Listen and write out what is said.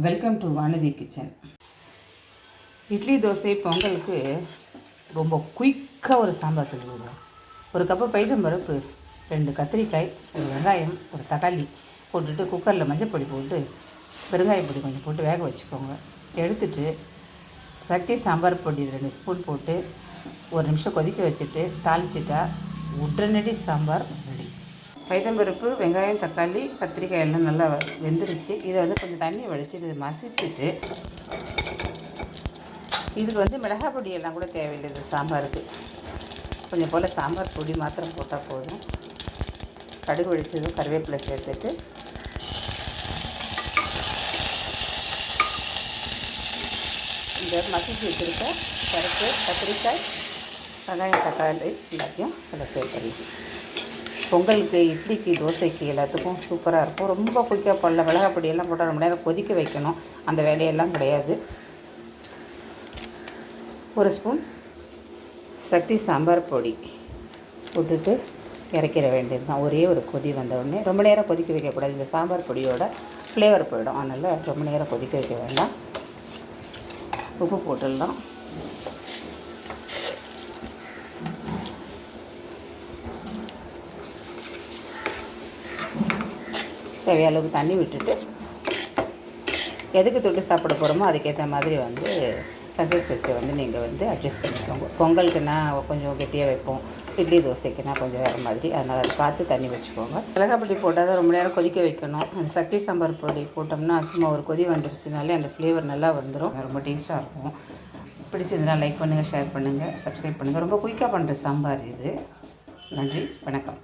Welcome to Vanathi kitchen. Idli dosa பொங்கலுக்கு ரொம்ப குயிக்காக ஒரு சாம்பார் சொல்லி கொடுக்குறோம். ஒரு கப்பு பைத்தம்பருப்பு, 2 கத்திரிக்காய், ஒரு வெங்காயம், ஒரு தக்காளி போட்டுட்டு குக்கரில் மஞ்சள் பொடி போட்டு பெருங்காய பொடி கொஞ்சம் போட்டு வேக வச்சுக்கோங்க. எடுத்துட்டு சக்தி சாம்பார் பொடி 2 ஸ்பூன் போட்டு ஒரு நிமிஷம் கொதிக்க வச்சுட்டு தாளிச்சிட்டா உடனடி சாம்பார் ரெடி. பைத்தம்பருப்பு, வெங்காயம், தக்காளி, கத்திரிக்காய் எல்லாம் நல்லா வெந்துருச்சு. இதை கொஞ்சம் தண்ணி வடிச்சிட்டு இதை மசிச்சுட்டு இதுக்கு மிளகாய் பொடியெல்லாம் கூட தேவையில்லை. சாம்பாருக்கு கொஞ்சம் போல் சாம்பார் பொடி மாத்திரம் போட்டால் போதும். கடுகு வெடிச்சதும் கருவேப்பிலை சேர்த்துட்டு இந்த மசிச்சு வச்சுருக்க பருப்பு, கத்திரிக்காய், வெங்காயம், தக்காளி எல்லாத்தையும் அதில் சேர்த்துருச்சு. பொங்கலுக்கு, இட்லிக்கு, தோசைக்கு எல்லாத்துக்கும் சூப்பராக இருக்கும். ரொம்ப குயிக்காக போடல. மிளகாய் பொடியெல்லாம் போட்டால் ரொம்ப நேரம் கொதிக்க வைக்கணும். அந்த வேலையெல்லாம் கிடையாது. ஒரு ஸ்பூன் சக்தி சாம்பார் பொடி போட்டுட்டு இறக்கிற வேண்டியது தான். ஒரே ஒரு கொதி வந்தவுடனே ரொம்ப நேரம் கொதிக்க வைக்கக்கூடாது. இந்த சாம்பார் பொடியோட ஃப்ளேவர் போயிடும். அதனால் ரொம்ப நேரம் கொதிக்க வைக்க வேண்டாம். உப்பு போட்டுடலாம். தேவையான அளவுக்கு தண்ணி விட்டுட்டு எதுக்கு தொட்டு சாப்பிட போகிறோமோ அதுக்கேற்ற மாதிரி கன்சிஸ்டன்சி நீங்கள் அட்ஜஸ்ட் பண்ணிக்கோங்க. பொங்கலுக்குன்னா கொஞ்சம் கெட்டியாக வைப்போம், இட்லி தோசைக்குன்னா கொஞ்சம் வேறு மாதிரி. அதனால் அதை பார்த்து தண்ணி வச்சுக்கோங்க. மிளகாய் பொடி போட்டால் தான் ரொம்ப நேரம் கொதிக்க வைக்கணும். அந்த சக்தி சாம்பார் பொடி போட்டோம்னா சும்மா ஒரு கொதி வந்துருச்சுனாலே அந்த ஃப்ளேவர் நல்லா வந்துடும். ரொம்ப டேஸ்ட்டாக இருக்கும். பிடிச்சதுன்னா லைக் பண்ணுங்கள், ஷேர் பண்ணுங்கள், சப்ஸ்கிரைப் பண்ணுங்கள். ரொம்ப குயிக்காக பண்ணுற சாம்பார் இது. நன்றி, வணக்கம்.